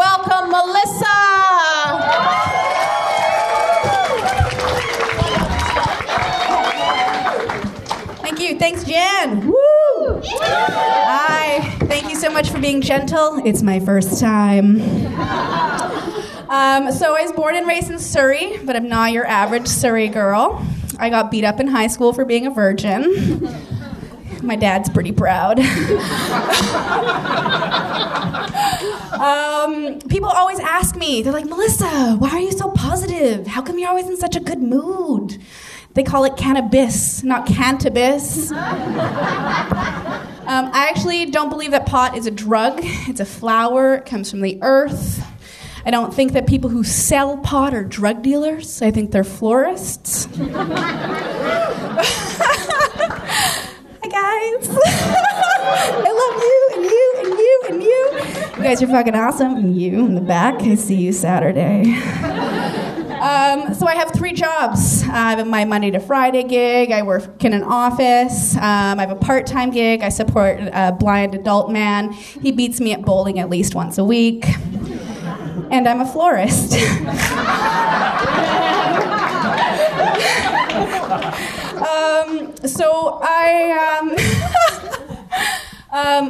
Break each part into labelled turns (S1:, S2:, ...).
S1: welcome Melissa. Thank you. Thanks, Jan. Woo! Hi. Thank you so much for being gentle. It's my first time. So I was born and raised in Surrey, but I'm not your average Surrey girl. I got beat up in high school for being a virgin. My dad's pretty proud. People always ask me, they're like, Melissa, why are you so positive? How come you're always in such a good mood? They call it cannabis, not cantabis. I actually don't believe that pot is a drug. It's a flower. It comes from the earth. I don't think that people who sell pot are drug dealers. I think they're florists. Hi, guys. I love you, and you, and you, and you. You guys are fucking awesome. And you in the back. I see you Saturday. So I have 3 jobs. I have my Monday to Friday gig. I work in an office. I have a part-time gig. I support a blind adult man. He beats me at bowling at least once a week. And I'm a florist.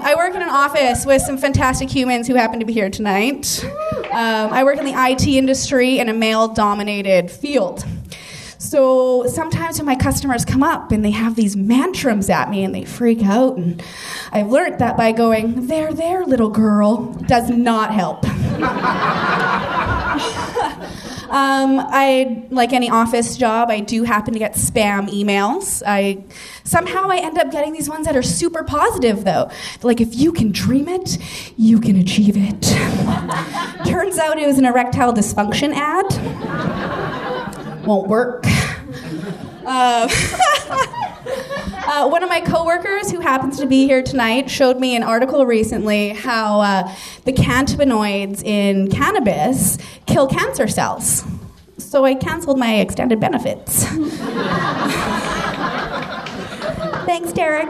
S1: I work in an office with some fantastic humans who happen to be here tonight. I work in the IT industry in a male-dominated field. So sometimes when my customers come up and they have these mantrums at me and they freak out, and I've learned that by going, there, little girl, does not help. Like any office job, I do happen to get spam emails. Somehow I end up getting these ones that are super positive, though. Like, if you can dream it, you can achieve it. Turns out it was an erectile dysfunction ad. Won't work. One of my coworkers who happens to be here tonight showed me an article recently how the cannabinoids in cannabis kill cancer cells. So I canceled my extended benefits. Thanks, Derek.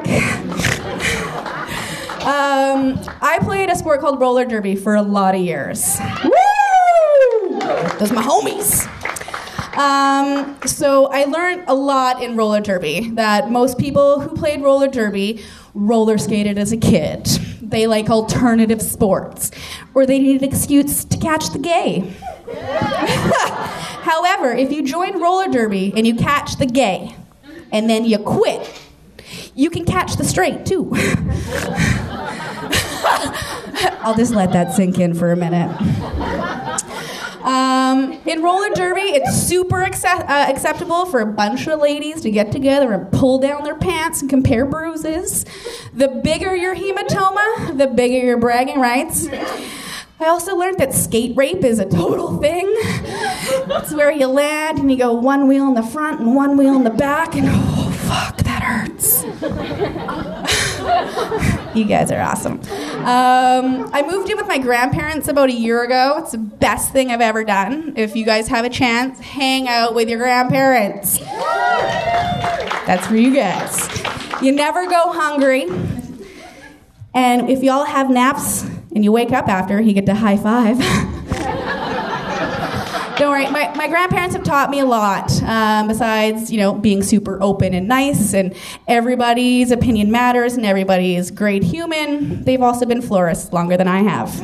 S1: I played a sport called roller derby for a lot of years. Woo! Those are my homies. So I learned a lot in roller derby, that most people who played roller derby roller skated as a kid. They like alternative sports, or they need an excuse to catch the gay. However, if you join roller derby and you catch the gay, and then you quit, you can catch the straight too. I'll just let that sink in for a minute. In roller derby, it's super acceptable for a bunch of ladies to get together and pull down their pants and compare bruises. The bigger your hematoma, the bigger your bragging rights. I also learned that skate rape is a total thing. It's where you land and you go one wheel in the front and one wheel in the back, and oh, fuck, that hurts. You guys are awesome. I moved in with my grandparents about a year ago. It's the best thing I've ever done. If you guys have a chance, hang out with your grandparents. That's for you guys. You never go hungry. And if y'all have naps and you wake up after, you get to high five. Don't worry, my grandparents have taught me a lot, besides, being super open and nice, and everybody's opinion matters, and everybody is great human. They've also been florists longer than I have.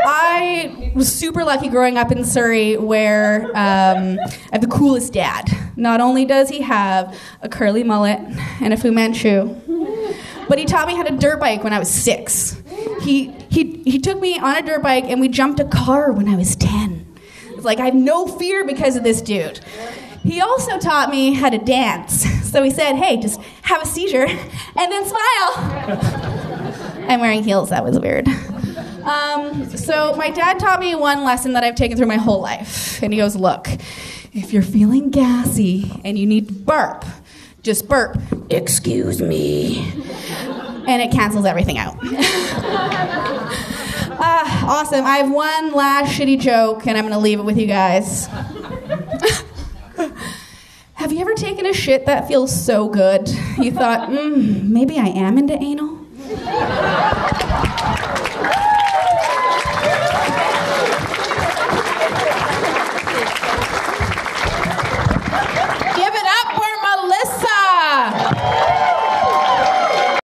S1: I was super lucky growing up in Surrey, where I have the coolest dad. Not only does he have a curly mullet and a Fu Manchu, but he taught me how to dirt bike when I was 6. He took me on a dirt bike and we jumped a car when I was 10. It's like I have no fear because of this dude. He also taught me how to dance. So he said, hey, just have a seizure and then smile. I'm wearing heels, that was weird. So my dad taught me one lesson that I've taken through my whole life. And he goes, look, if you're feeling gassy and you need to burp, just burp, excuse me. And it cancels everything out. Awesome. I have one last shitty joke, and I'm going to leave it with you guys. Have you ever taken a shit that feels so good, you thought, maybe I am into anal?